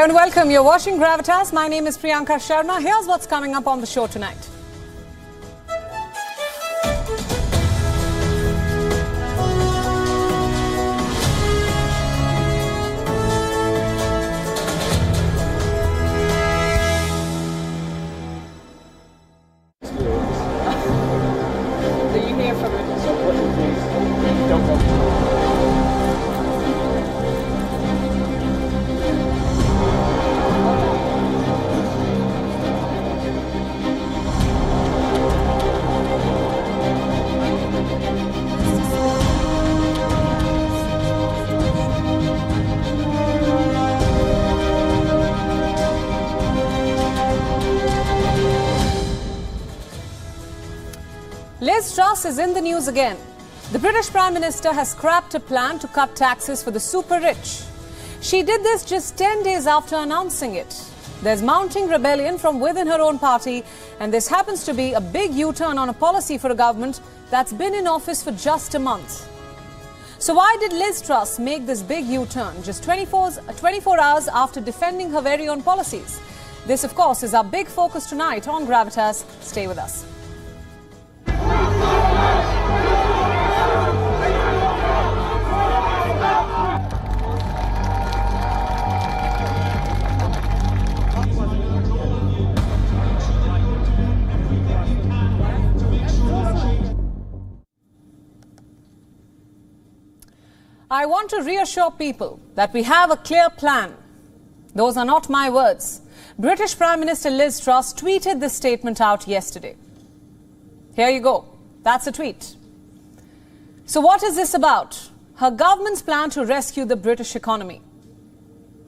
Hello and welcome. You're watching Gravitas. My name is Priyanka Sharma. Here's what's coming up on the show tonight. Liz Truss is in the news again. The British Prime Minister has scrapped a plan to cut taxes for the super rich. She did this just 10 days after announcing it. There's mounting rebellion from within her own party, and this happens to be a big U-turn on a policy for a government that's been in office for just a month. So why did Liz Truss make this big U-turn just 24 hours after defending her very own policies? This, of course, is our big focus tonight on Gravitas. Stay with us. I want to reassure people that we have a clear plan. Those are not my words. British Prime Minister Liz Truss tweeted this statement out yesterday. Here you go. That's a tweet. So what is this about? Her government's plan to rescue the British economy.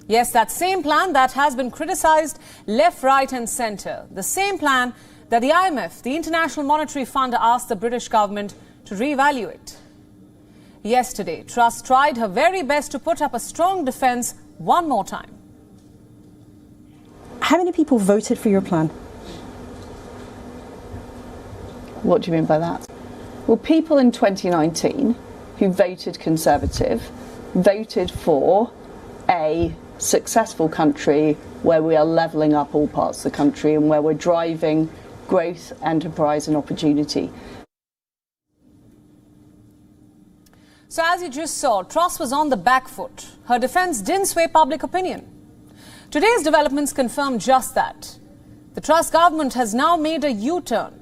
Yes, that same plan that has been criticized left, right and centre. The same plan that the IMF, the International Monetary Fund, asked the British government to reevaluate. Yesterday, Truss tried her very best to put up a strong defence one more time. How many people voted for your plan? What do you mean by that? Well, people in 2019 who voted Conservative voted for a successful country where we are levelling up all parts of the country and where we're driving growth, enterprise and opportunity. So as you just saw, Truss was on the back foot. Her defence didn't sway public opinion. Today's developments confirm just that. The Truss government has now made a U-turn.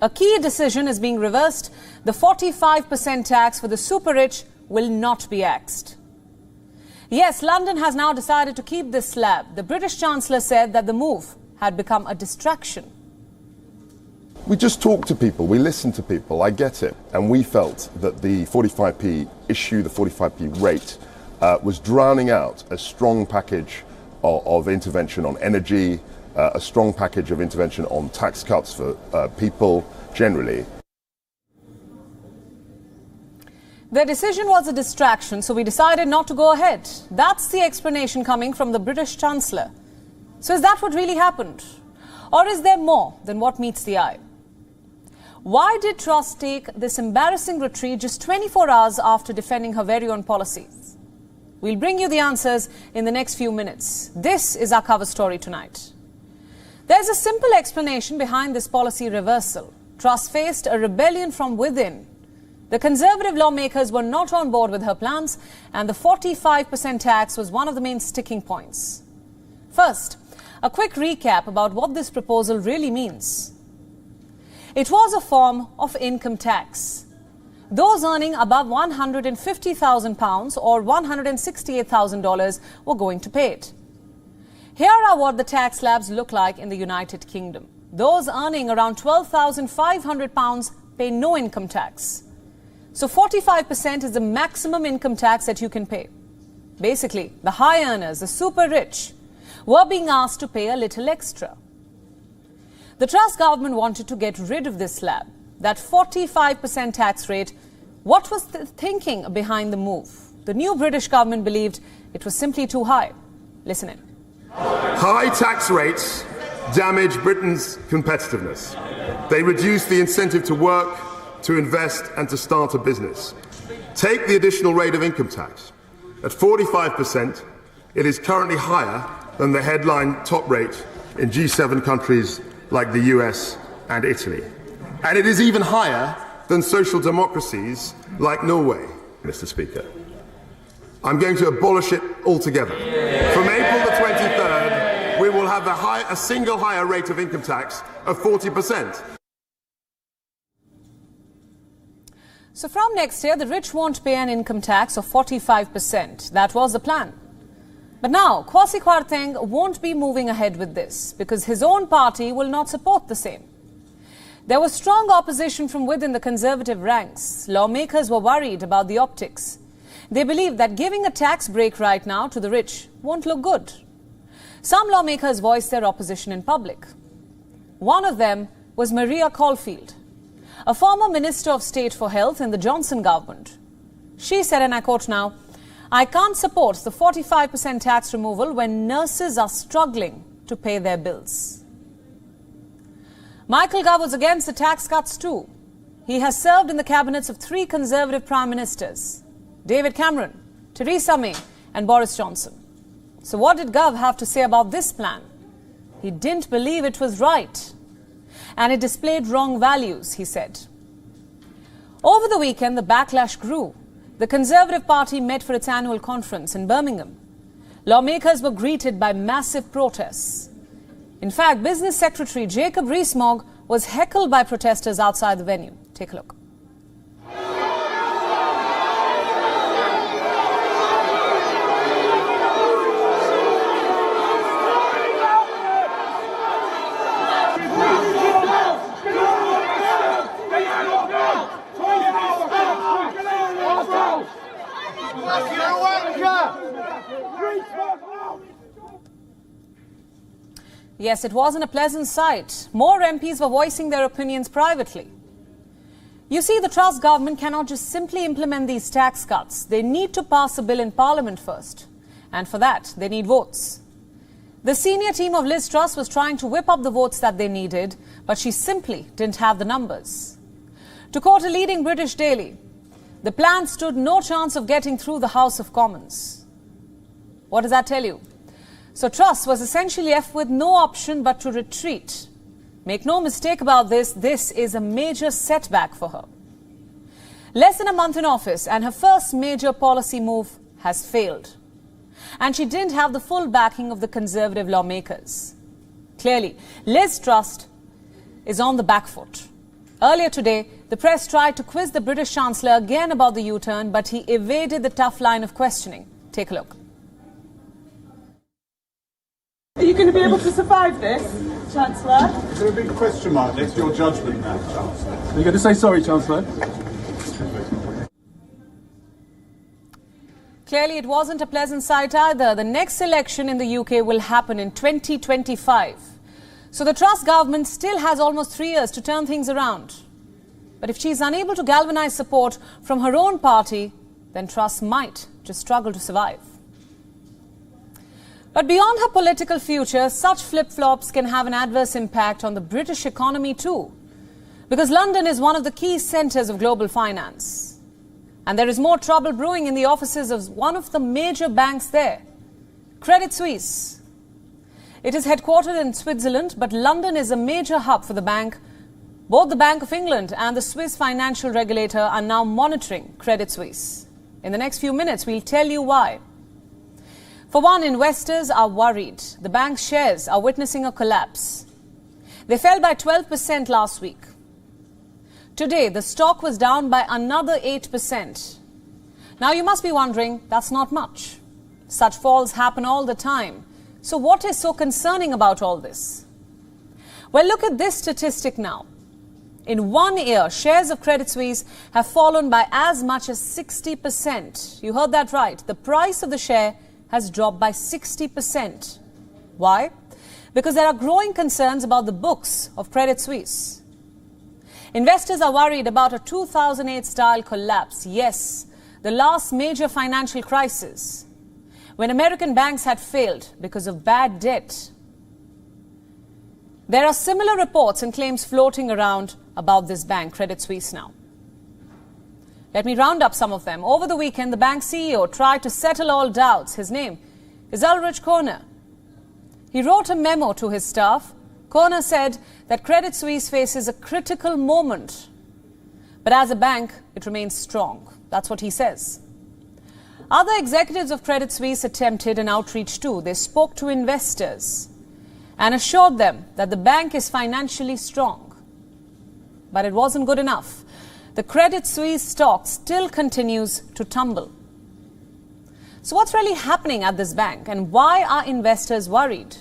A key decision is being reversed. The 45% tax for the super rich will not be axed. Yes, London has now decided to keep this slab. The British Chancellor said that the move had become a distraction. We just talk to people, we listen to people, I get it. And we felt that the 45p issue, the 45p rate, was drowning out a strong package of intervention on energy, a strong package of intervention on tax cuts for people generally. Their decision was a distraction, so we decided not to go ahead. That's the explanation coming from the British Chancellor. So is that what really happened? Or is there more than what meets the eye? Why did Truss take this embarrassing retreat just 24 hours after defending her very own policies? We'll bring you the answers in the next few minutes. This is our cover story tonight. There's a simple explanation behind this policy reversal. Truss faced a rebellion from within. The Conservative lawmakers were not on board with her plans, and the 45% tax was one of the main sticking points. First, a quick recap about what this proposal really means. It was a form of income tax. Those earning above £150,000 or $168,000 were going to pay it. Here are what the tax slabs look like in the United Kingdom. Those earning around £12,500 pay no income tax. So 45% is the maximum income tax that you can pay. Basically, the high earners, the super rich, were being asked to pay a little extra. The Truss government wanted to get rid of this slab, that 45% tax rate. What was the thinking behind the move? The new British government believed it was simply too high. Listen in. High tax rates damage Britain's competitiveness. They reduce the incentive to work, to invest and to start a business. Take the additional rate of income tax. At 45%, it is currently higher than the headline top rate in G7 countries like the US and Italy. And it is even higher than social democracies like Norway, Mr. Speaker. I'm going to abolish it altogether. From April the 23rd, we will have a single higher rate of income tax of 40%. So from next year, the rich won't pay an income tax of 45%. That was the plan. But now, Kwasi Kwarteng won't be moving ahead with this because his own party will not support the same. There was strong opposition from within the Conservative ranks. Lawmakers were worried about the optics. They believe that giving a tax break right now to the rich won't look good. Some lawmakers voiced their opposition in public. One of them was Maria Caulfield, a former Minister of State for Health in the Johnson government. She said, and I quote now, "I can't support the 45% tax removal when nurses are struggling to pay their bills." Michael Gove was against the tax cuts too. He has served in the cabinets of 3 Conservative Prime Ministers: David Cameron, Theresa May and Boris Johnson. So what did Gove have to say about this plan? He didn't believe it was right. And it displayed wrong values, he said. Over the weekend, the backlash grew. The Conservative Party met for its annual conference in Birmingham. Lawmakers were greeted by massive protests. In fact, Business Secretary Jacob Rees-Mogg was heckled by protesters outside the venue. Take a look. Yes, it wasn't a pleasant sight. More MPs were voicing their opinions privately. You see, the Truss government cannot just simply implement these tax cuts. They need to pass a bill in Parliament first. And for that, they need votes. The senior team of Liz Truss was trying to whip up the votes that they needed, but she simply didn't have the numbers. To quote a leading British daily, the plan stood no chance of getting through the House of Commons. What does that tell you? So Truss was essentially left with no option but to retreat. Make no mistake about this, this is a major setback for her. Less than a month in office and her first major policy move has failed. And she didn't have the full backing of the Conservative lawmakers. Clearly, Liz Truss is on the back foot. Earlier today, the press tried to quiz the British Chancellor again about the U-turn, but he evaded the tough line of questioning. Take a look. Are you going to be able to survive this, Chancellor? Is there a big question mark next to your judgment now, Chancellor? Are you going to say sorry, Chancellor? Clearly, it wasn't a pleasant sight either. The next election in the UK will happen in 2025. So the Truss government still has almost 3 years to turn things around. But if she's unable to galvanise support from her own party, then Truss might just struggle to survive. But beyond her political future, such flip-flops can have an adverse impact on the British economy too. Because London is one of the key centres of global finance. And there is more trouble brewing in the offices of one of the major banks there, Credit Suisse. It is headquartered in Switzerland, but London is a major hub for the bank. Both the Bank of England and the Swiss financial regulator are now monitoring Credit Suisse. In the next few minutes, we'll tell you why. For one, investors are worried. The bank's shares are witnessing a collapse. They fell by 12% last week. Today, the stock was down by another 8%. Now, you must be wondering, that's not much. Such falls happen all the time. So what is so concerning about all this? Well, look at this statistic now. In 1 year, shares of Credit Suisse have fallen by as much as 60%. You heard that right. The price of the share has dropped by 60%. Why? Because there are growing concerns about the books of Credit Suisse. Investors are worried about a 2008-style collapse. Yes, the last major financial crisis, when American banks had failed because of bad debt. There are similar reports and claims floating around about this bank, Credit Suisse, now. Let me round up some of them. Over the weekend, the bank CEO tried to settle all doubts. His name is Ulrich Körner. He wrote a memo to his staff. Corner said that Credit Suisse faces a critical moment. But as a bank, it remains strong. That's what he says. Other executives of Credit Suisse attempted an outreach too. They spoke to investors and assured them that the bank is financially strong. But it wasn't good enough. The Credit Suisse stock still continues to tumble. So what's really happening at this bank, and why are investors worried?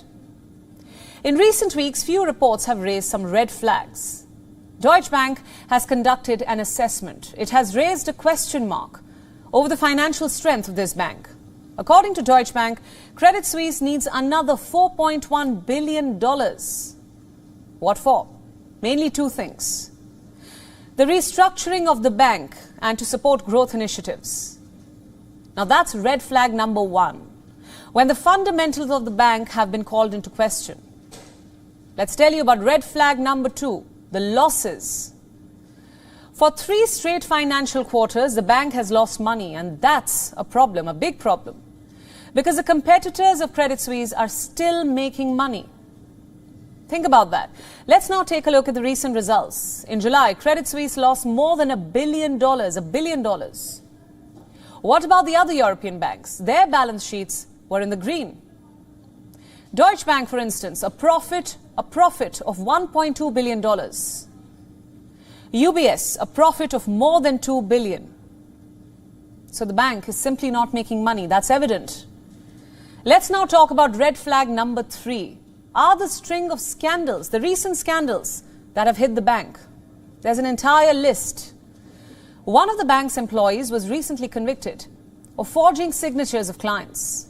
In recent weeks, few reports have raised some red flags. Deutsche Bank has conducted an assessment. It has raised a question mark over the financial strength of this bank. According to Deutsche Bank, Credit Suisse needs another $4.1 billion. What for? Mainly two things: the restructuring of the bank and to support growth initiatives. Now that's red flag number one, when the fundamentals of the bank have been called into question. Let's tell you about red flag number two, the losses. For 3 straight financial quarters, the bank has lost money, and that's a problem, a big problem, because the competitors of Credit Suisse are still making money. Think about that. Let's now take a look at the recent results. In July, Credit Suisse lost more than $1 billion. $1 billion. What about the other European banks? Their balance sheets were in the green. Deutsche Bank, for instance, a profit of $1.2 billion. UBS, a profit of more than $2 billion. So the bank is simply not making money. That's evident. Let's now talk about red flag number 3. Are the string of scandals, the recent scandals that have hit the bank? There's an entire list. One of the bank's employees was recently convicted of forging signatures of clients.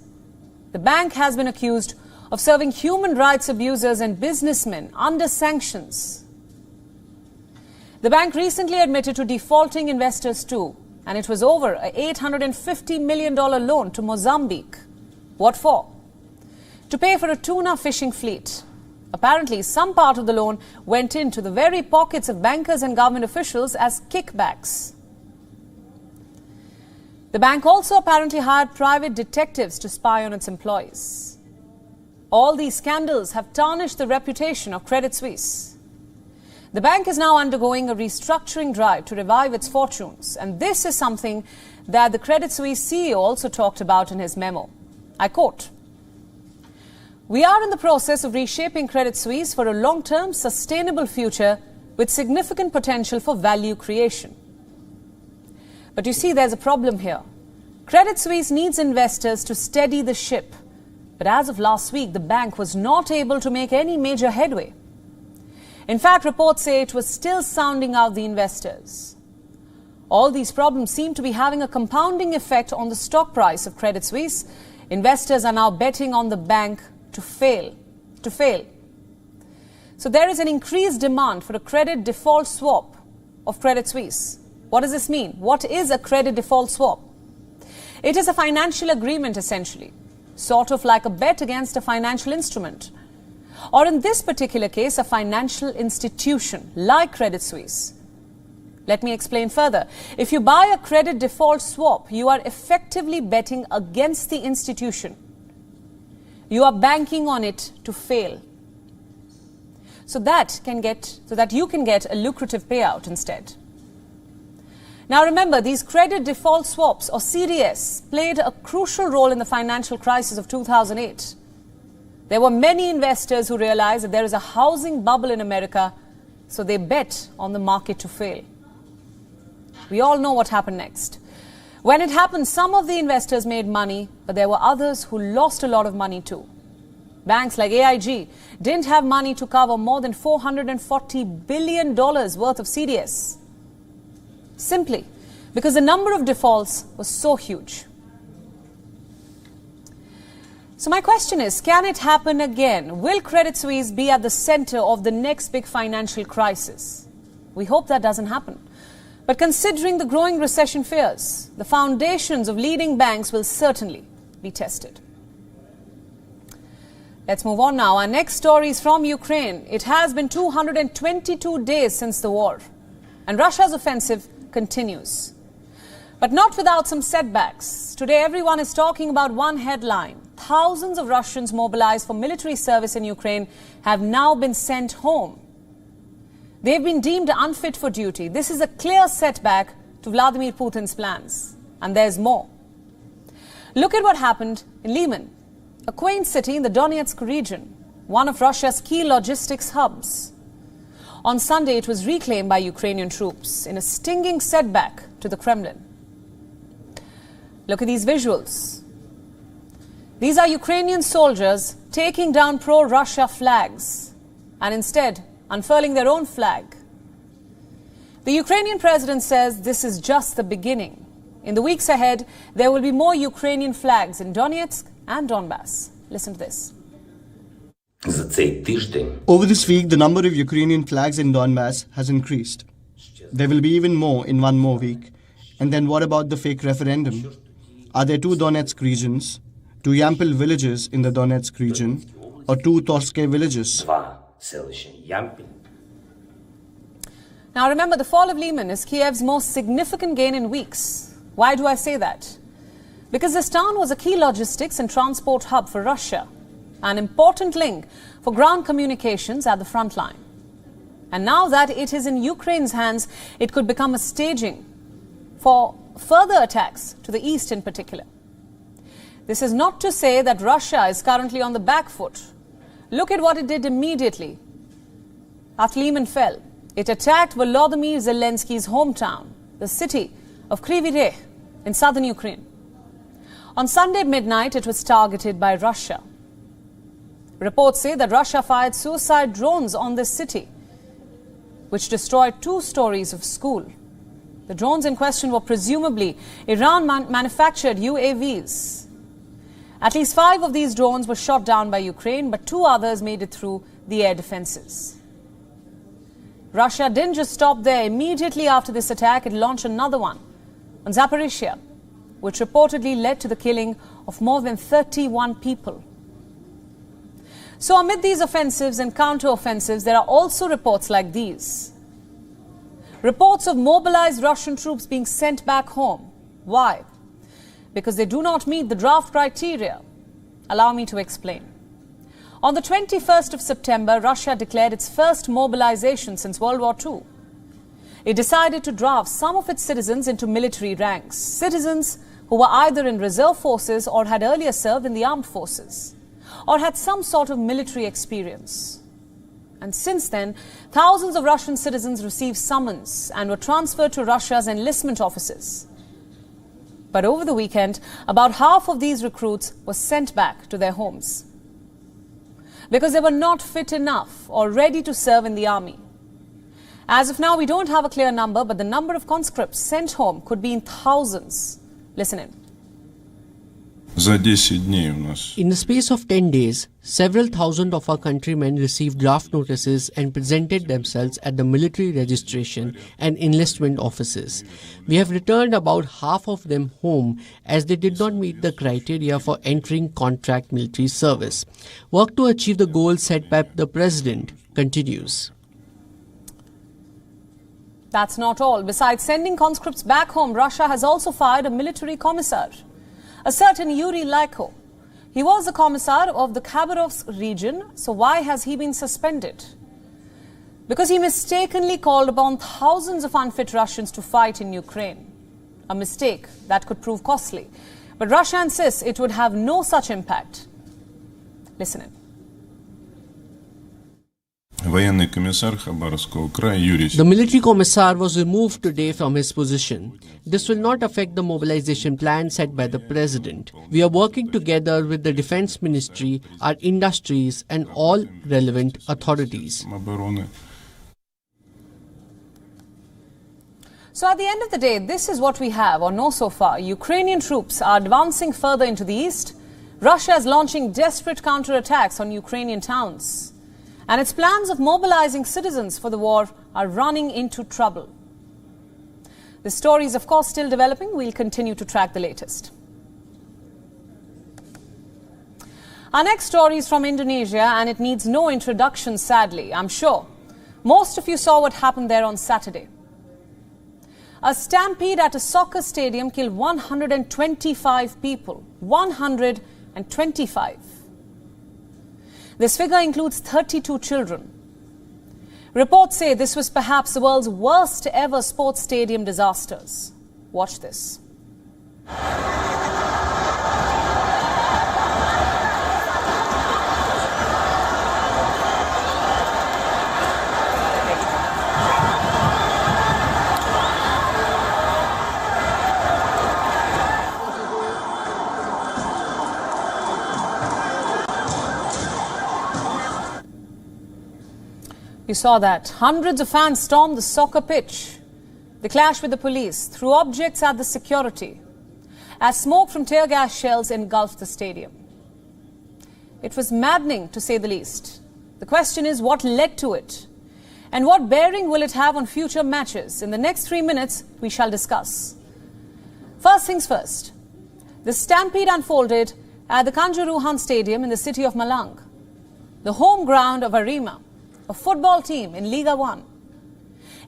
The bank has been accused of serving human rights abusers and businessmen under sanctions. The bank recently admitted to defaulting investors too, and it was over an $850 million loan to Mozambique. What for? To pay for a tuna fishing fleet. Apparently, some part of the loan went into the very pockets of bankers and government officials as kickbacks. The bank also apparently hired private detectives to spy on its employees. All these scandals have tarnished the reputation of Credit Suisse. The bank is now undergoing a restructuring drive to revive its fortunes, and this is something that the Credit Suisse CEO also talked about in his memo. I quote, "We are in the process of reshaping Credit Suisse for a long-term, sustainable future with significant potential for value creation." But you see, there's a problem here. Credit Suisse needs investors to steady the ship. But as of last week, the bank was not able to make any major headway. In fact, reports say it was still sounding out the investors. All these problems seem to be having a compounding effect on the stock price of Credit Suisse. Investors are now betting on the bank to fail. So there is an increased demand for a credit default swap of Credit Suisse. What does this mean? What is a credit default swap? It is a financial agreement, essentially, sort of like a bet against a financial instrument. Or in this particular case, a financial institution like Credit Suisse. Let me explain further. If you buy a credit default swap, you are effectively betting against the institution. You are banking on it to fail. So that you can get a lucrative payout instead. Now remember, these credit default swaps, or CDS, played a crucial role in the financial crisis of 2008. There were many investors who realized that there is a housing bubble in America, so they bet on the market to fail. We all know what happened next. When it happened, some of the investors made money, but there were others who lost a lot of money too. Banks like AIG didn't have money to cover more than $440 billion worth of CDS. Simply because the number of defaults was so huge. So my question is, can it happen again? Will Credit Suisse be at the center of the next big financial crisis? We hope that doesn't happen. But considering the growing recession fears, the foundations of leading banks will certainly be tested. Let's move on now. Our next story is from Ukraine. It has been 222 days since the war, and Russia's offensive continues. But not without some setbacks. Today everyone is talking about one headline: thousands of Russians mobilized for military service in Ukraine have now been sent home. They've been deemed unfit for duty. This is a clear setback to Vladimir Putin's plans. And there's more. Look at what happened in Lyman, a quaint city in the Donetsk region, one of Russia's key logistics hubs. On Sunday, it was reclaimed by Ukrainian troops in a stinging setback to the Kremlin. Look at these visuals. These are Ukrainian soldiers taking down pro-Russia flags and instead unfurling their own flag. The Ukrainian president says this is just the beginning. In the weeks ahead, there will be more Ukrainian flags in Donetsk and Donbass. Listen to this. Over this week, the number of Ukrainian flags in Donbass has increased. There will be even more in one more week. And then what about the fake referendum? Are there 2 Donetsk regions, 2 Yampil villages in the Donetsk region, or 2 Torske villages? Now remember, the fall of Lyman is Kiev's most significant gain in weeks. Why do I say that? Because this town was a key logistics and transport hub for Russia, an important link for ground communications at the front line. And now that it is in Ukraine's hands, it could become a staging for further attacks to the east in particular. This is not to say that Russia is currently on the back foot. Look at what it did immediately after Lyman fell. It attacked Volodymyr Zelensky's hometown, the city of Kryvyi Rih in southern Ukraine. On Sunday midnight, it was targeted by Russia. Reports say that Russia fired suicide drones on this city, which destroyed 2 stories of school. The drones in question were presumably Iran-manufactured UAVs. At least 5 of these drones were shot down by Ukraine, but 2 others made it through the air defenses. Russia didn't just stop there. Immediately after this attack, it launched another one on Zaporizhia, which reportedly led to the killing of more than 31 people. So amid these offensives and counter-offensives, there are also reports like these. Reports of mobilized Russian troops being sent back home. Why? Because they do not meet the draft criteria. Allow me to explain. On the 21st of September, Russia declared its first mobilization since World War II. It decided to draft some of its citizens into military ranks, citizens who were either in reserve forces or had earlier served in the armed forces, or had some sort of military experience. And since then, thousands of Russian citizens received summons and were transferred to Russia's enlistment offices. But over the weekend, about half of these recruits were sent back to their homes because they were not fit enough or ready to serve in the army. As of now, we don't have a clear number, but the number of conscripts sent home could be in thousands. Listen in. In the space of 10 days, several thousand of our countrymen received draft notices and presented themselves at the military registration and enlistment offices. We have returned about half of them home as they did not meet the criteria for entering contract military service. Work to achieve the goal set by the President continues. That's not all. Besides sending conscripts back home, Russia has also fired a military commissar, a certain Yuri Lyko. He was the commissar of the Khabarovsk region, so why has he been suspended? Because he mistakenly called upon thousands of unfit Russians to fight in Ukraine. A mistake that could prove costly. But Russia insists it would have no such impact. Listen in. The military commissar was removed today from his position. This will not affect the mobilization plan set by the President. We are working together with the Defense Ministry, our industries and all relevant authorities. So at the end of the day, this is what we have or know so far. Ukrainian troops are advancing further into the east. Russia is launching desperate counterattacks on Ukrainian towns. And its plans of mobilizing citizens for the war are running into trouble. The story is, of course, still developing. We'll continue to track the latest. Our next story is from Indonesia, and it needs no introduction, sadly. I'm sure most of you saw what happened there on Saturday. A stampede at a soccer stadium killed 125 people. 125. and 25. This figure includes 32 children. Reports say this was perhaps the world's worst ever sports stadium disasters. Watch this. You saw that. Hundreds of fans stormed the soccer pitch. They clashed with the police, threw objects at the security, as smoke from tear gas shells engulfed the stadium. It was maddening, to say the least. The question is, what led to it? And what bearing will it have on future matches? In the next 3 minutes, we shall discuss. First things first. The stampede unfolded at the Kanjuruhan Stadium in the city of Malang, the home ground of Arema, a football team in Liga 1.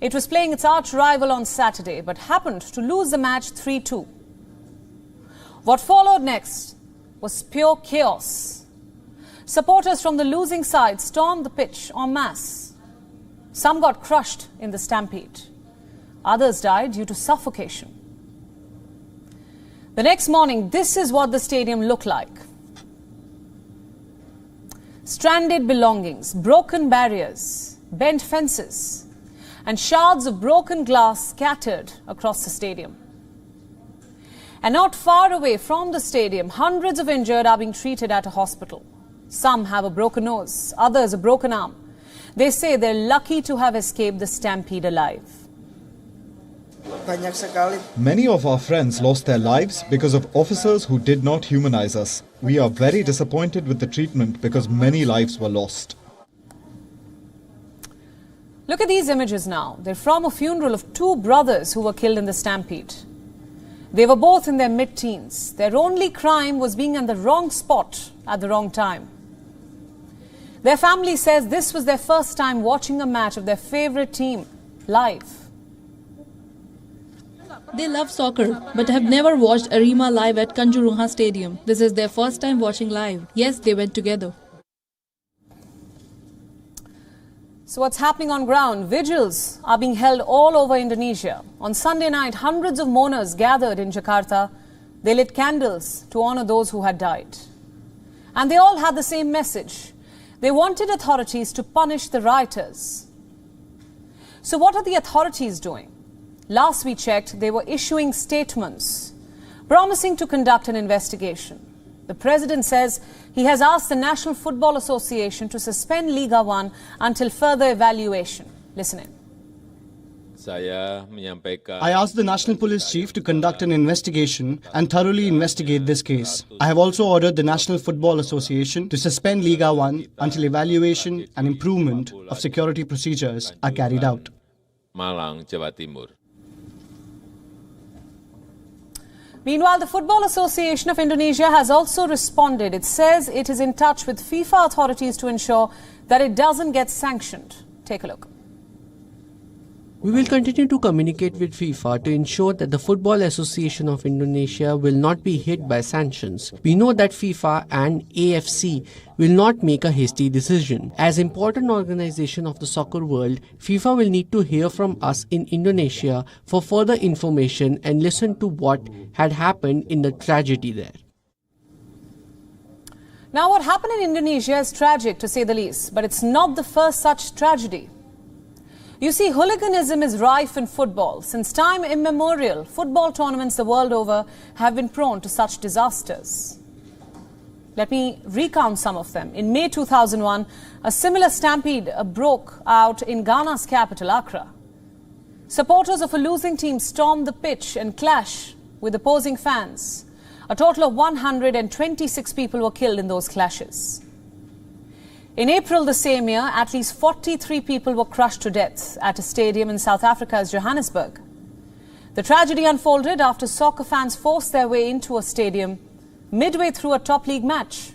It was playing its arch rival on Saturday, but happened to lose the match 3-2. What followed next was pure chaos. Supporters from the losing side stormed the pitch en masse. Some got crushed in the stampede. Others died due to suffocation. The next morning, this is what the stadium looked like. Stranded belongings, broken barriers, bent fences, and shards of broken glass scattered across the stadium. And not far away from the stadium, hundreds of injured are being treated at a hospital. Some have a broken nose, others a broken arm. They say they're lucky to have escaped the stampede alive. Many of our friends lost their lives because of officers who did not humanize us. We are very disappointed with the treatment because many lives were lost. Look at these images now. They're from a funeral of two brothers who were killed in the stampede. They were both in their mid-teens. Their only crime was being in the wrong spot at the wrong time. Their family says this was their first time watching a match of their favorite team live. They love soccer, but have never watched Arema live at Kanjuruhan Stadium. This is their first time watching live. Yes, they went together. So what's happening on ground? Vigils are being held all over Indonesia. On Sunday night, hundreds of mourners gathered in Jakarta. They lit candles to honor those who had died. And they all had the same message. They wanted authorities to punish the rioters. So what are the authorities doing? Last we checked, they were issuing statements, promising to conduct an investigation. The president says he has asked the National Football Association to suspend Liga 1 until further evaluation. Listen in. I asked the National Police Chief to conduct an investigation and thoroughly investigate this case. I have also ordered the National Football Association to suspend Liga 1 until evaluation and improvement of security procedures are carried out. Malang, Jawa Timur. Meanwhile, the Football Association of Indonesia has also responded. It says it is in touch with FIFA authorities to ensure that it doesn't get sanctioned. Take a look. We will continue to communicate with FIFA to ensure that the Football Association of Indonesia will not be hit by sanctions. We know that FIFA and AFC will not make a hasty decision. As important organization of the soccer world, FIFA will need to hear from us in Indonesia for further information and listen to what had happened in the tragedy there. Now, what happened in Indonesia is tragic, to say the least, but it's not the first such tragedy. You see, hooliganism is rife in football. Since time immemorial, football tournaments the world over have been prone to such disasters. Let me recount some of them. In May 2001, a similar stampede broke out in Ghana's capital, Accra. Supporters of a losing team stormed the pitch and clashed with opposing fans. A total of 126 people were killed in those clashes. In April the same year, at least 43 people were crushed to death at a stadium in South Africa's Johannesburg. The tragedy unfolded after soccer fans forced their way into a stadium midway through a top league match.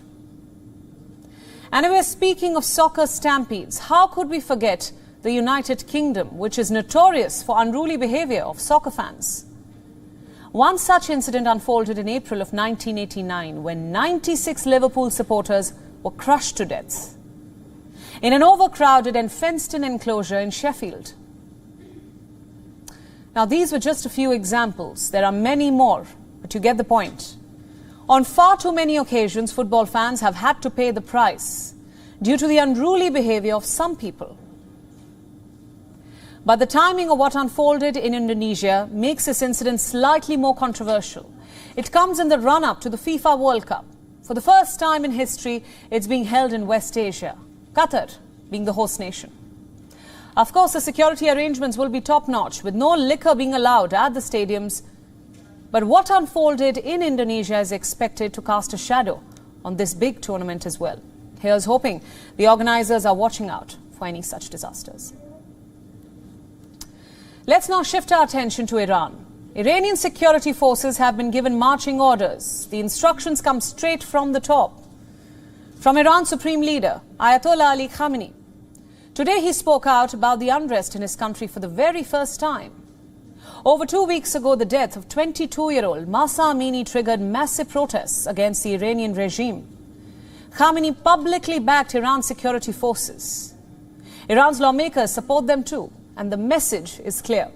And we're speaking of soccer stampedes. How could we forget the United Kingdom, which is notorious for unruly behavior of soccer fans? One such incident unfolded in April of 1989 when 96 Liverpool supporters were crushed to death in an overcrowded and fenced-in enclosure in Sheffield. Now, these were just a few examples. There are many more, but you get the point. On far too many occasions, football fans have had to pay the price due to the unruly behavior of some people. But the timing of what unfolded in Indonesia makes this incident slightly more controversial. It comes in the run-up to the FIFA World Cup. For the first time in history, it's being held in West Asia, Qatar being the host nation. Of course, the security arrangements will be top-notch, with no liquor being allowed at the stadiums. But what unfolded in Indonesia is expected to cast a shadow on this big tournament as well. Here's hoping the organizers are watching out for any such disasters. Let's now shift our attention to Iran. Iranian security forces have been given marching orders. The instructions come straight from the top, from Iran's supreme leader, Ayatollah Ali Khamenei. Today he spoke out about the unrest in his country for the very first time. Over 2 weeks ago, the death of 22-year-old Mahsa Amini triggered massive protests against the Iranian regime. Khamenei publicly backed Iran's security forces. Iran's lawmakers support them too, and the message is clear.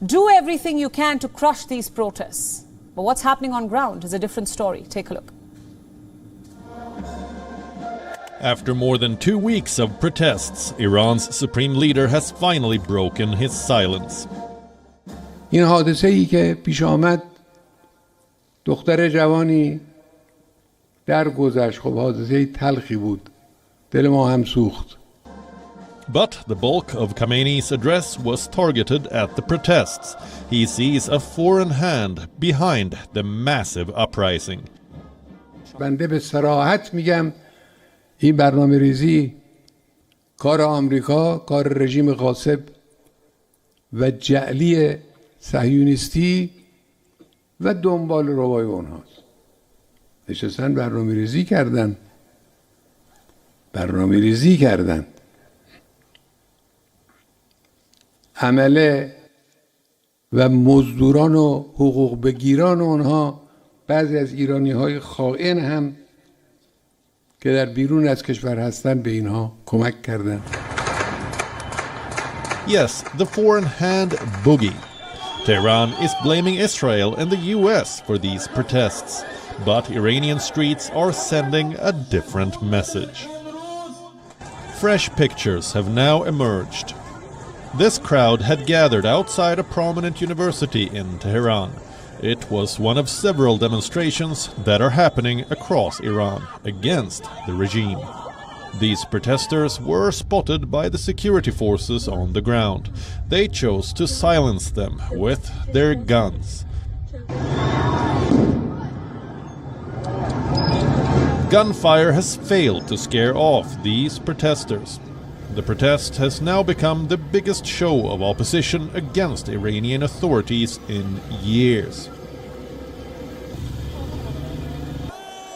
Do everything you can to crush these protests. But what's happening on ground is a different story. Take a look. After more than 2 weeks of protests, Iran's supreme leader has finally broken his silence. این حادثه‌ای که پیش آمد دختر جوانی درگذشت خب حادثه تلخی بود دل ما هم سوخت. But the bulk of Khamenei's address was targeted at the protests. He sees a foreign hand behind the massive uprising. بنده به صراحت میگم این برنامه ریزی کار آمریکا، کار رژیم غاصب و جعلی صهیونیستی و دنبال روای اونهاست. نشستن برنامه ریزی کردن عمله و مزدوران و حقوق بگیران اونها بعضی از ایرانی های خائن هم که در بیرون از کشور هستن به اینها کمک کردن. Yes, the foreign hand boogie. Tehran is blaming Israel and the US for these protests, but Iranian streets are sending a different message. Fresh pictures have now emerged. This crowd had gathered outside a prominent university in Tehran. It was one of several demonstrations that are happening across Iran against the regime. These protesters were spotted by the security forces on the ground. They chose to silence them with their guns. Gunfire has failed to scare off these protesters. The protest has now become the biggest show of opposition against Iranian authorities in years.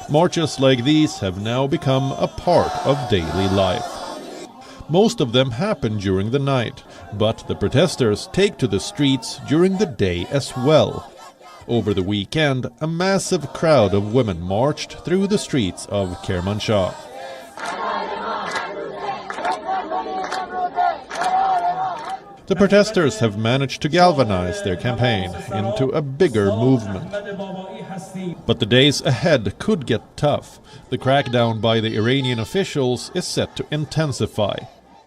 Marches like these have now become a part of daily life. Most of them happen during the night, but the protesters take to the streets during the day as well. Over the weekend, a massive crowd of women marched through the streets of Kermanshah. The protesters have managed to galvanize their campaign into a bigger movement. But the days ahead could get tough. The crackdown by the Iranian officials is set to intensify.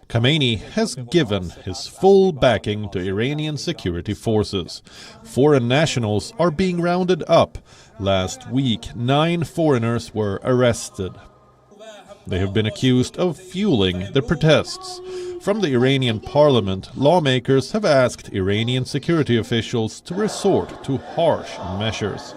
Khamenei has given his full backing to Iranian security forces. Foreign nationals are being rounded up. Last week, 9 foreigners were arrested. They have been accused of fueling the protests. From the Iranian parliament, lawmakers have asked Iranian security officials to resort to harsh measures.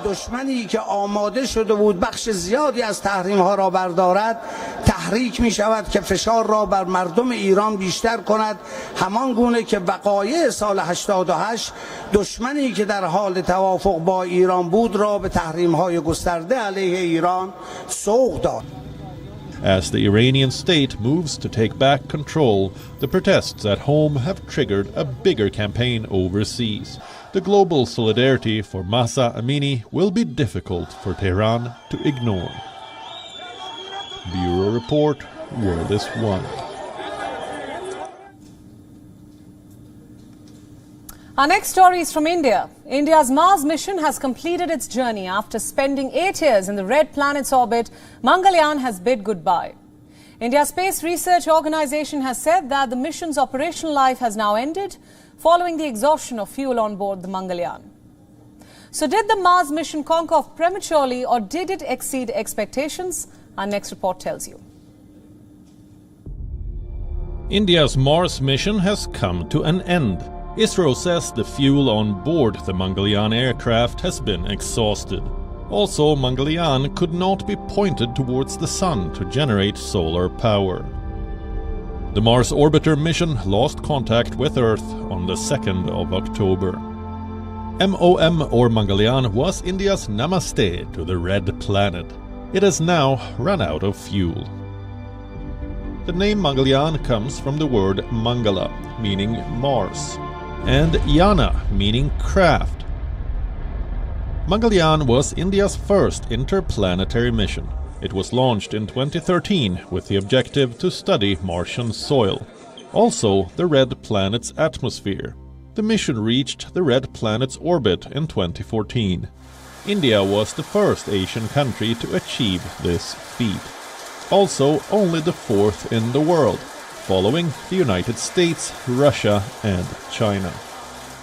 دشمنی که آماده شده بود بخش زیادی از تحریم ها را بردارد تحریک می شود که فشار را بر مردم ایران بیشتر کند همان گونه که وقایع سال 88 دشمنی که در حال توافق با ایران بود را به تحریم های گسترده علیه ایران سوق داد. As the Iranian state moves to take back control, the protests at home have triggered a bigger campaign overseas. The global solidarity for Mahsa Amini will be difficult for Tehran to ignore. Bureau Report, World is One. Our next story is from India. India's Mars mission has completed its journey. After spending 8 years in the red planet's orbit, Mangalyaan has bid goodbye. India's Space Research Organization has said that the mission's operational life has now ended following the exhaustion of fuel on board the Mangalyaan. So did the Mars mission conk off prematurely, or did it exceed expectations? Our next report tells you. India's Mars mission has come to an end. ISRO says the fuel on board the Mangalyaan aircraft has been exhausted. Also, Mangalyaan could not be pointed towards the sun to generate solar power. The Mars orbiter mission lost contact with Earth on the 2nd of October. MOM, or Mangalyaan, was India's namaste to the red planet. It has now run out of fuel. The name Mangalyaan comes from the word Mangala, meaning Mars, and Yana, meaning craft. Mangalyaan was India's first interplanetary mission. It was launched in 2013 with the objective to study Martian soil, also the red planet's atmosphere. The mission reached the red planet's orbit in 2014. India was the first Asian country to achieve this feat. Also only the fourth in the world, following the United States, Russia and China.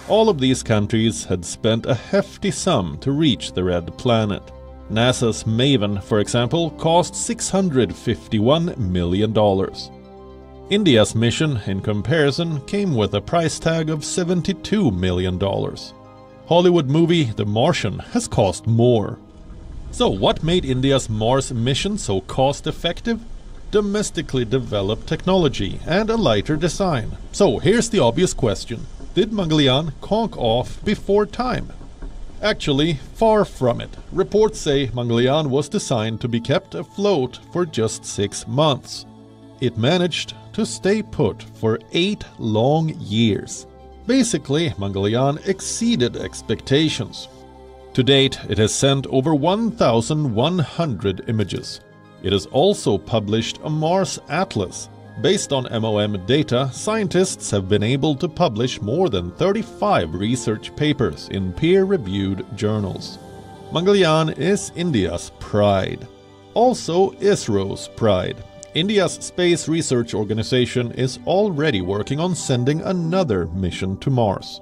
All of these countries had spent a hefty sum to reach the red planet. NASA's Maven, for example, cost $651 million. India's mission, in comparison, came with a price tag of $72 million. Hollywood movie The Martian has cost more. So what made India's Mars mission so cost-effective? Domestically developed technology and a lighter design. So here's the obvious question. Did Mangalyaan conk off before time? Actually, far from it. Reports say Mangalyaan was designed to be kept afloat for just 6 months. It managed to stay put for 8 long years. Basically, Mangalyaan exceeded expectations. To date, it has sent over 1,100 images. It has also published a Mars Atlas. Based on MOM data, scientists have been able to publish more than 35 research papers in peer-reviewed journals. Mangalyaan is India's pride. Also ISRO's pride. India's Space Research Organization is already working on sending another mission to Mars.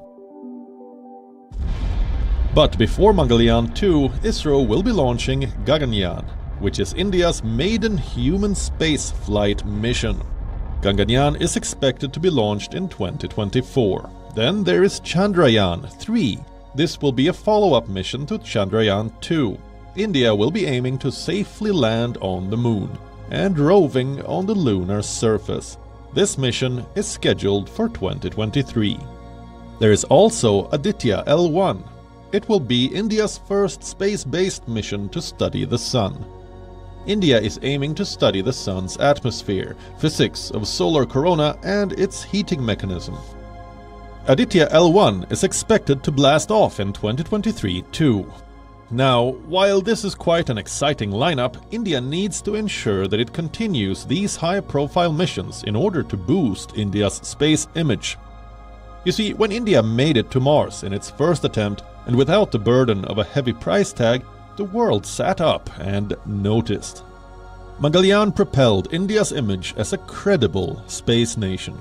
But before Mangalyaan 2, ISRO will be launching Gaganyaan, which is India's maiden human space flight mission. Gaganyaan is expected to be launched in 2024. Then there is Chandrayaan 3. This will be a follow-up mission to Chandrayaan 2. India will be aiming to safely land on the moon and roving on the lunar surface. This mission is scheduled for 2023. There is also Aditya L1. It will be India's first space-based mission to study the Sun. India is aiming to study the Sun's atmosphere, physics of solar corona and its heating mechanism. Aditya L1 is expected to blast off in 2023 too. Now, while this is quite an exciting lineup, India needs to ensure that it continues these high-profile missions in order to boost India's space image. You see, when India made it to Mars in its first attempt, and without the burden of a heavy price tag, the world sat up and noticed. Mangalyaan propelled India's image as a credible space nation.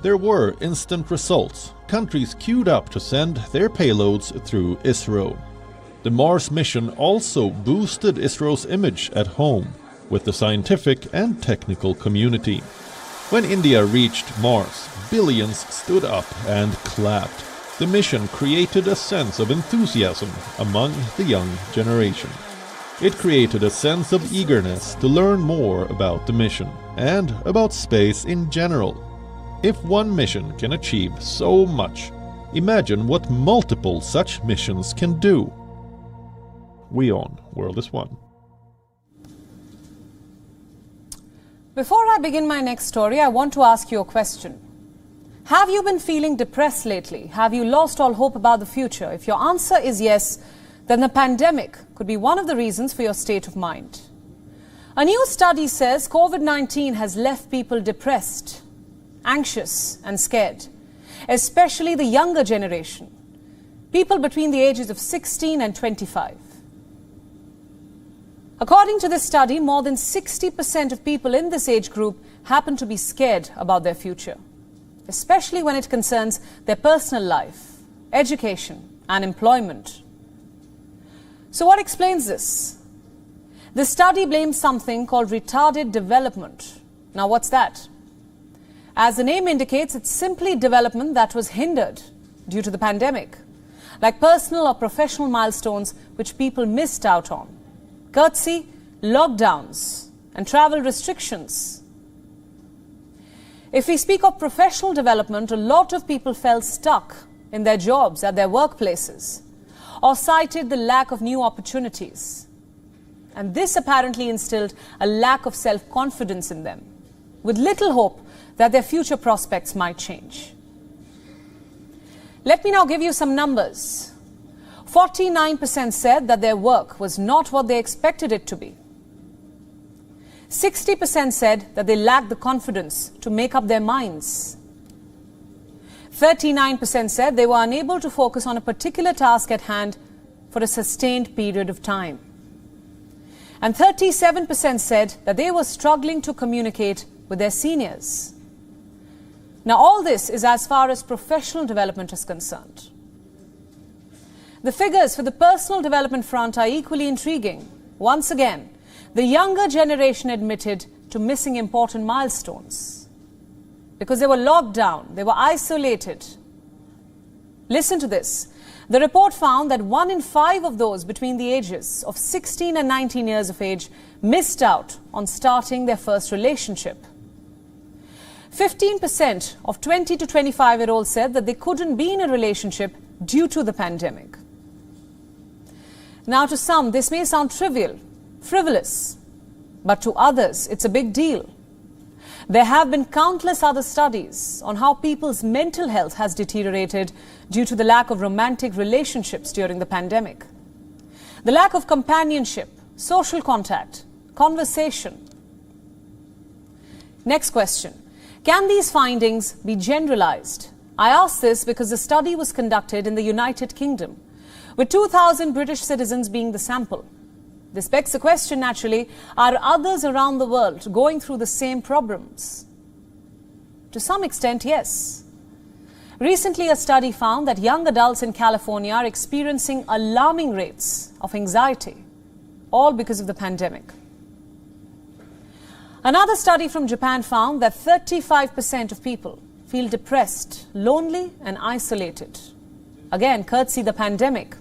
There were instant results. Countries queued up to send their payloads through ISRO. The Mars mission also boosted ISRO's image at home with the scientific and technical community. When India reached Mars, billions stood up and clapped. The mission created a sense of enthusiasm among the young generation. It created a sense of eagerness to learn more about the mission and about space in general. If one mission can achieve so much, imagine what multiple such missions can do. WION World is One. Before I begin my next story, I want to ask you a question. Have you been feeling depressed lately? Have you lost all hope about the future? If your answer is yes, then the pandemic could be one of the reasons for your state of mind. A new study says COVID-19 has left people depressed, anxious and scared, especially the younger generation, people between the ages of 16 and 25. According to this study, more than 60% of people in this age group happen to be scared about their future, especially when it concerns their personal life, education and employment. So what explains this? The study blames something called retarded development. Now what's that? As the name indicates, it's simply development that was hindered due to the pandemic, like personal or professional milestones which people missed out on, courtesy lockdowns and travel restrictions. If we speak of professional development, a lot of people felt stuck in their jobs at their workplaces or cited the lack of new opportunities. And this apparently instilled a lack of self-confidence in them, with little hope that their future prospects might change. Let me now give you some numbers. 49% said that their work was not what they expected it to be. 60% said that they lacked the confidence to make up their minds. 39% said they were unable to focus on a particular task at hand for a sustained period of time. And 37% said that they were struggling to communicate with their seniors. Now, all this is as far as professional development is concerned. The figures for the personal development front are equally intriguing. Once again, the younger generation admitted to missing important milestones because they were locked down, they were isolated. Listen to this. The report found that 1 in 5 of those between the ages of 16 and 19 years of age missed out on starting their first relationship. 15% of 20 to 25-year-olds said that they couldn't be in a relationship due to the pandemic. Now, to some, this may sound trivial, frivolous, but to others, it's a big deal. There have been countless other studies on how people's mental health has deteriorated due to the lack of romantic relationships during the pandemic. The lack of companionship, social contact, conversation. Next question. Can these findings be generalized? I ask this because the study was conducted in the United Kingdom, with 2,000 British citizens being the sample. This begs the question, naturally, are others around the world going through the same problems? To some extent, yes. Recently, a study found that young adults in California are experiencing alarming rates of anxiety, all because of the pandemic. Another study from Japan found that 35% of people feel depressed, lonely and isolated. Again, courtesy the pandemic.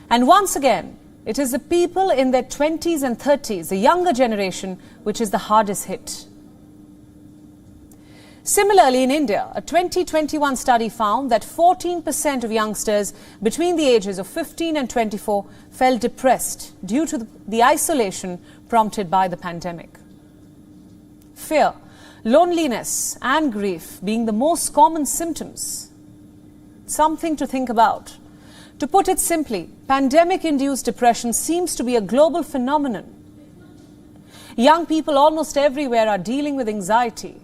And once again, it is the people in their 20s and 30s, the younger generation, which is the hardest hit. Similarly, in India, a 2021 study found that 14% of youngsters between the ages of 15 and 24 felt depressed due to the isolation prompted by the pandemic. Fear, loneliness and grief being the most common symptoms. Something to think about. To put it simply, pandemic-induced depression seems to be a global phenomenon. Young people almost everywhere are dealing with anxiety,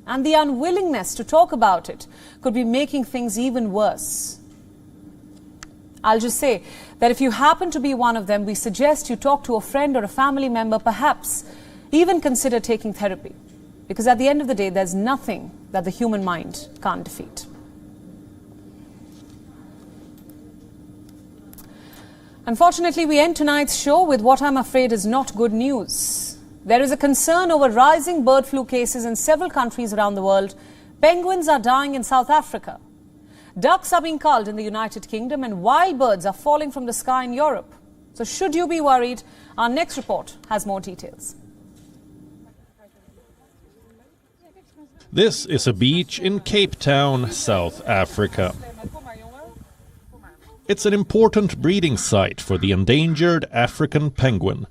and the unwillingness to talk about it could be making things even worse. I'll just say that if you happen to be one of them, we suggest you talk to a friend or a family member, perhaps even consider taking therapy, because at the end of the day, there's nothing that the human mind can't defeat. Unfortunately, we end tonight's show with what I'm afraid is not good news. There is a concern over rising bird flu cases in several countries around the world. Penguins are dying in South Africa. Ducks are being culled in the United Kingdom, and wild birds are falling from the sky in Europe. So should you be worried? Our next report has more details. This is a beach in Cape Town, South Africa. It's an important breeding site for the endangered African penguin.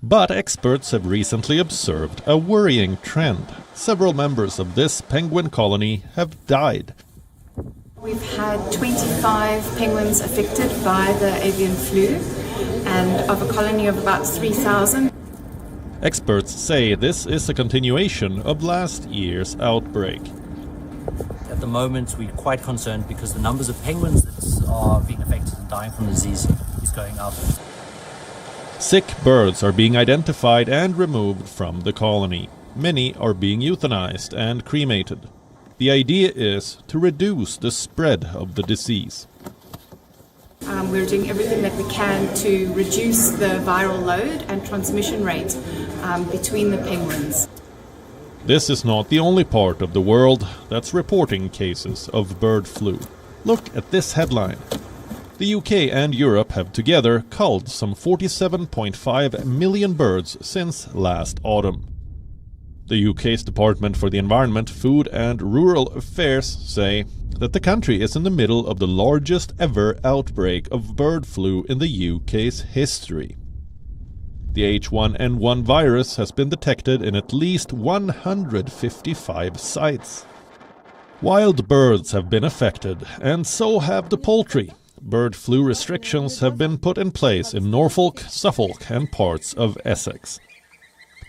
But experts have recently observed a worrying trend. Several members of this penguin colony have died. We've had 25 penguins affected by the avian flu and of a colony of about 3,000. Experts say this is a continuation of last year's outbreak. At the moment, we're quite concerned because the numbers of penguins that are being affected and dying from the disease is going up. Sick birds are being identified and removed from the colony. Many are being euthanized and cremated. The idea is to reduce the spread of the disease. We're doing everything that we can to reduce the viral load and transmission rate between the penguins. This is not the only part of the world that's reporting cases of bird flu. Look at this headline. The UK and Europe have together culled some 47.5 million birds since last autumn. The UK's Department for the Environment, Food and Rural Affairs say that the country is in the middle of the largest ever outbreak of bird flu in the UK's history. The H1N1 virus has been detected in at least 155 sites. Wild birds have been affected, and so have the poultry. Bird flu restrictions have been put in place in Norfolk, Suffolk and parts of Essex.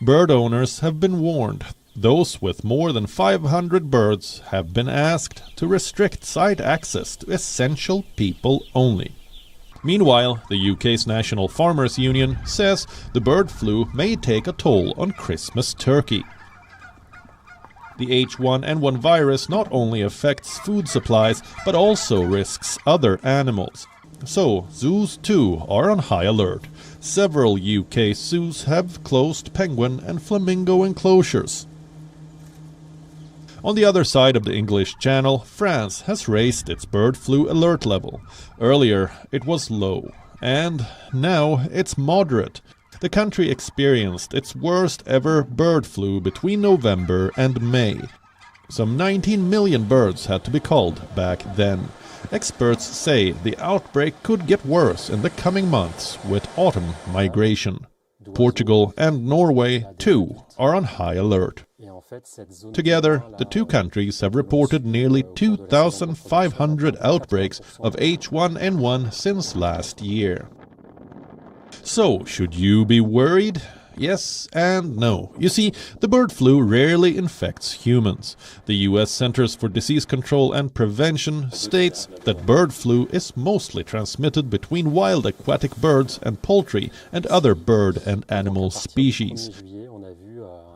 Bird owners have been warned. Those with more than 500 birds have been asked to restrict site access to essential people only. Meanwhile, the UK's National Farmers Union says the bird flu may take a toll on Christmas turkey. The H1N1 virus not only affects food supplies, but also risks other animals. So, zoos too are on high alert. Several UK zoos have closed penguin and flamingo enclosures. On the other side of the English Channel, France has raised its bird flu alert level. Earlier it was low, and now it's moderate. The country experienced its worst ever bird flu between November and May. Some 19 million birds had to be culled back then. Experts say the outbreak could get worse in the coming months with autumn migration. Portugal and Norway, too, are on high alert. Together, the two countries have reported nearly 2,500 outbreaks of H1N1 since last year. So, should you be worried? Yes and no. You see, the bird flu rarely infects humans. The US Centers for Disease Control and Prevention states that bird flu is mostly transmitted between wild aquatic birds and poultry and other bird and animal species.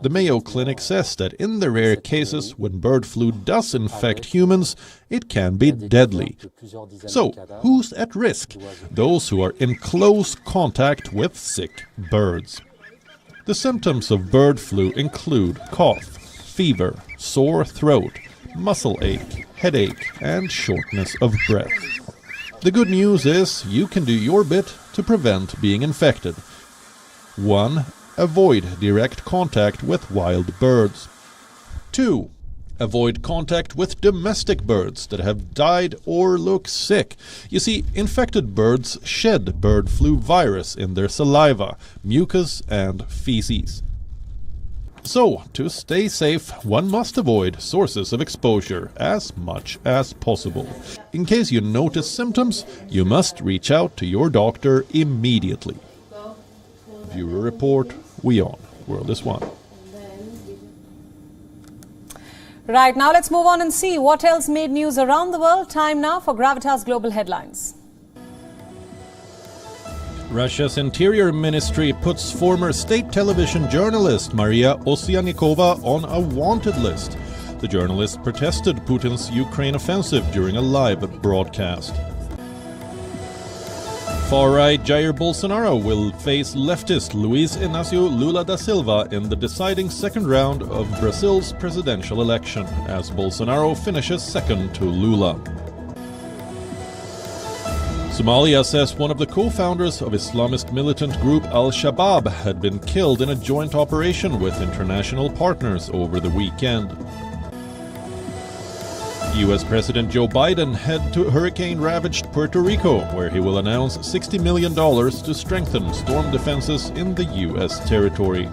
The Mayo Clinic says that in the rare cases when bird flu does infect humans, it can be deadly. So, who's at risk? Those who are in close contact with sick birds. The symptoms of bird flu include cough, fever, sore throat, muscle ache, headache, and shortness of breath. The good news is you can do your bit to prevent being infected. 1. Avoid direct contact with wild birds. 2. Avoid contact with domestic birds that have died or look sick. You see, infected birds shed bird flu virus in their saliva, mucus and feces. So, to stay safe, one must avoid sources of exposure as much as possible. In case you notice symptoms, you must reach out to your doctor immediately. Viewer Report, WION World is One. Right, now let's move on and see what else made news around the world. Time now for Gravitas Global Headlines. Russia's Interior Ministry puts former state television journalist Maria Ossianikova on a wanted list. The journalist protested Putin's Ukraine offensive during a live broadcast. Far-right Jair Bolsonaro will face leftist Luiz Inácio Lula da Silva in the deciding second round of Brazil's presidential election, as Bolsonaro finishes second to Lula. Somalia says one of the co-founders of Islamist militant group Al-Shabaab had been killed in a joint operation with international partners over the weekend. US President Joe Biden head to hurricane-ravaged Puerto Rico, where he will announce $60 million to strengthen storm defenses in the US territory.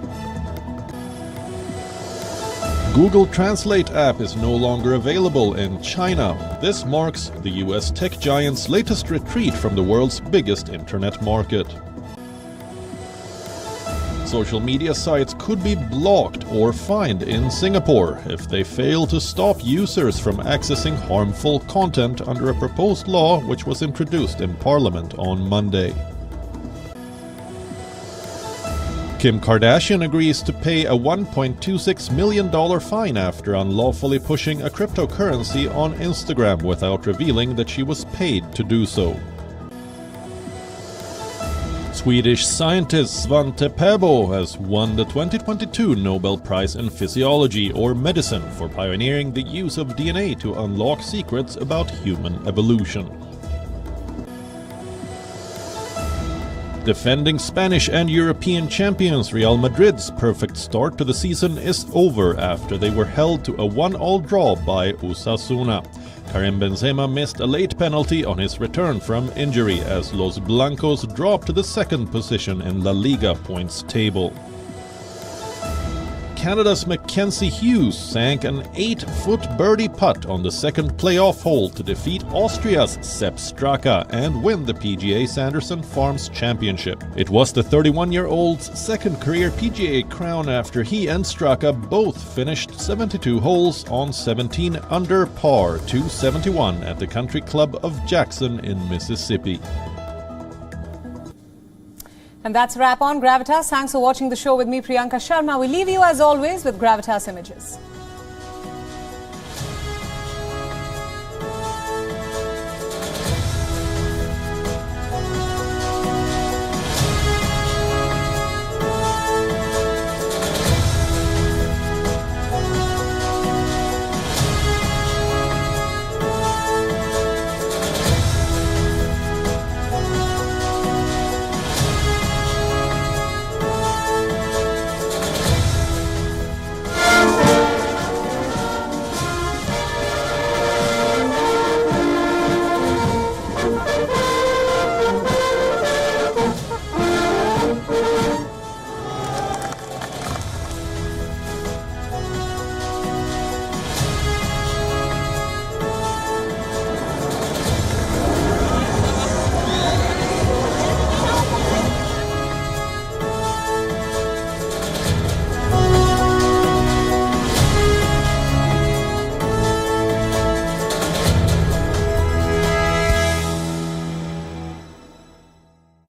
Google Translate app is no longer available in China. This marks the US tech giant's latest retreat from the world's biggest internet market. Social media sites could be blocked or fined in Singapore if they fail to stop users from accessing harmful content under a proposed law which was introduced in Parliament on Monday. Kim Kardashian agrees to pay a $1.26 million fine after unlawfully pushing a cryptocurrency on Instagram without revealing that she was paid to do so. Swedish scientist Svante Pääbo has won the 2022 Nobel Prize in Physiology or Medicine for pioneering the use of DNA to unlock secrets about human evolution. Defending Spanish and European champions Real Madrid's perfect start to the season is over after they were held to a 1-1 draw by Osasuna. Karim Benzema missed a late penalty on his return from injury as Los Blancos dropped to the second position in La Liga points table. Canada's Mackenzie Hughes sank an 8-foot birdie putt on the second playoff hole to defeat Austria's Sepp Straka and win the PGA Sanderson Farms Championship. It was the 31-year-old's second career PGA crown after he and Straka both finished 72 holes on 17 under par 271 at the Country Club of Jackson in Mississippi. And that's a wrap on Gravitas. Thanks for watching the show with me, Priyanka Sharma. We leave you as always with Gravitas Images.